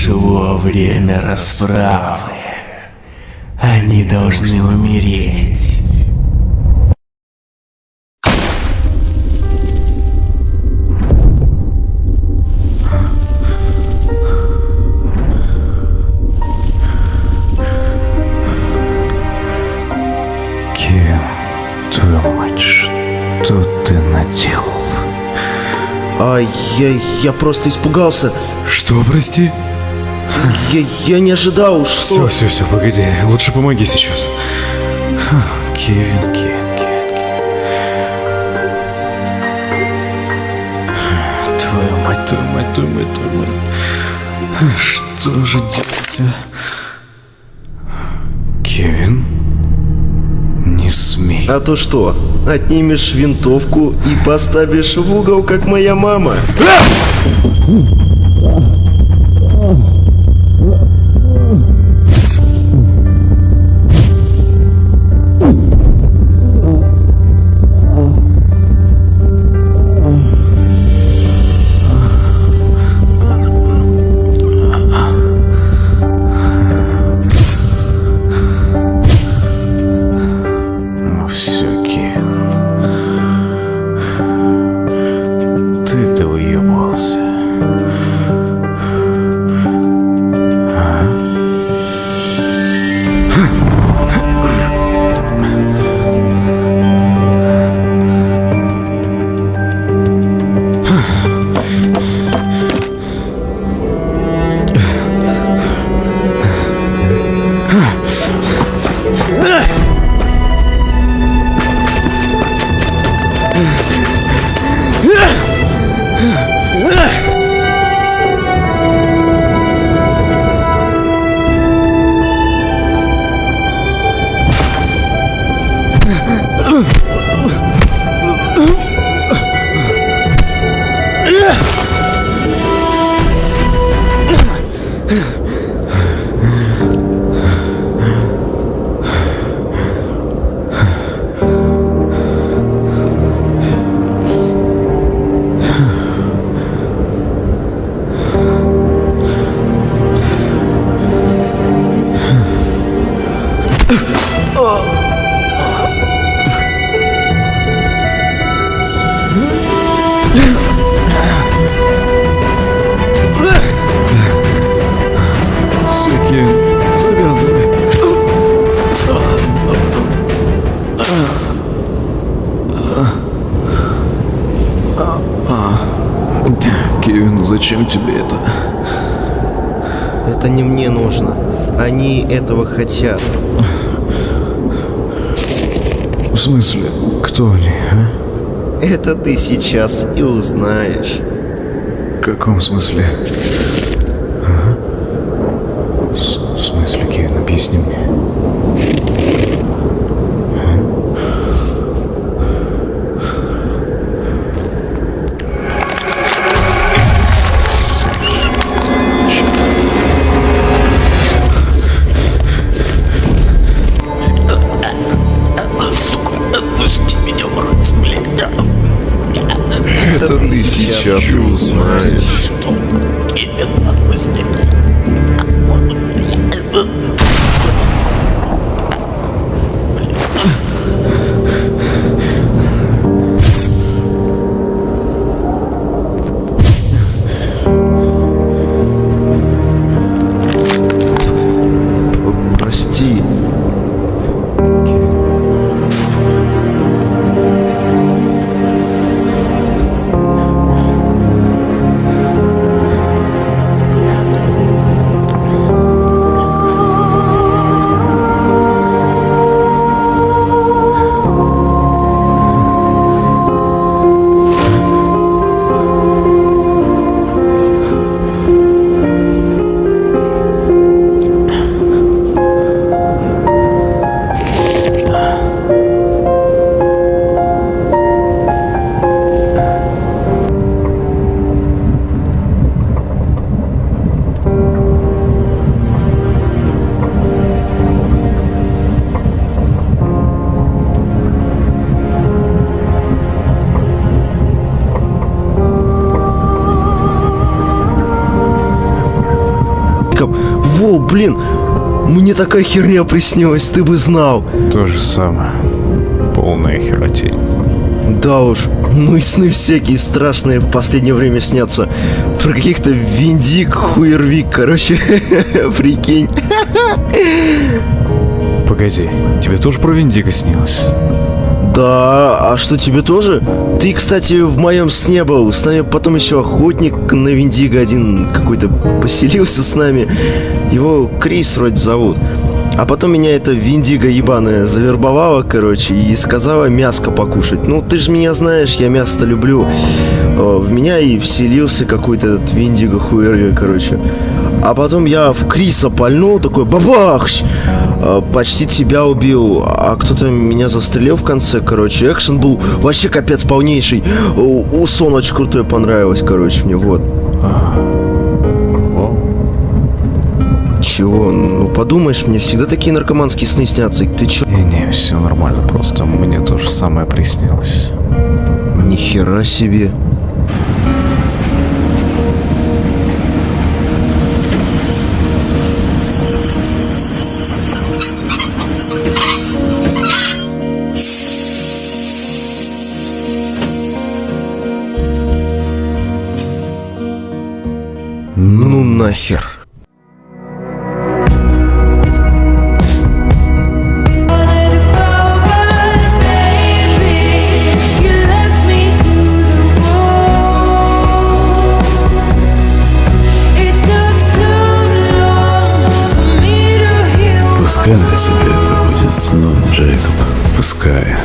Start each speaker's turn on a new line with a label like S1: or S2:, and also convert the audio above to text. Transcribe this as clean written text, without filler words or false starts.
S1: Пришло время расправы. Они должны умереть.
S2: Кевин, твою мать, что ты наделал?
S3: Я просто испугался.
S2: Что, прости?
S3: Я не ожидал, что...
S2: Все, погоди. Лучше помоги сейчас. Кевин. Твою мать. Что же делать, а? Кевин? Не смей.
S3: А то что, отнимешь винтовку и поставишь в угол, как моя мама?
S2: Ты-то уебался. Завязывай. Кевин, зачем тебе это?
S3: Это не мне нужно. Они этого хотят.
S2: В смысле, кто они, а?
S3: Это ты сейчас и узнаешь.
S2: В каком смысле? Ага. В смысле, Кевин, объясни мне.
S1: Отпусти меня, мразь, блядь.
S3: Это ты сейчас и узнаешь.
S1: Кевин.
S3: Джейкоб, во, блин, мне такая херня приснилась, ты бы знал.
S2: То же самое. Полная херотень.
S3: Да уж, ну и сны всякие страшные в последнее время снятся. Про каких-то Виндик, Хуервик, короче, прикинь.
S2: Погоди, тебе тоже про Виндика снилось?
S3: Да, а что, тебе тоже? Ты, кстати, в моем сне был. С нами потом еще охотник на Виндиго один какой-то поселился с нами. Его Крис вроде зовут. А потом меня эта Виндиго ебаная завербовала, короче, и сказала мяско покушать. Ну, ты же меня знаешь, я мясо-то люблю. В меня и вселился какой-то этот Виндиго Хуэрви, короче. А потом я в Криса пальнул, такой бабахщ! Почти тебя убил, а кто-то меня застрелил в конце, короче. Экшен был вообще капец полнейший. Сон очень крутой понравилось, короче, мне, вот. Чего? Ну подумаешь, мне всегда такие наркоманские сны снятся. Ты чё?
S2: Не, все нормально, просто мне то же самое приснилось.
S3: Нихера себе. Ну нахер.
S1: Пускай для тебя это будет сном, Джейкоб. Пускай.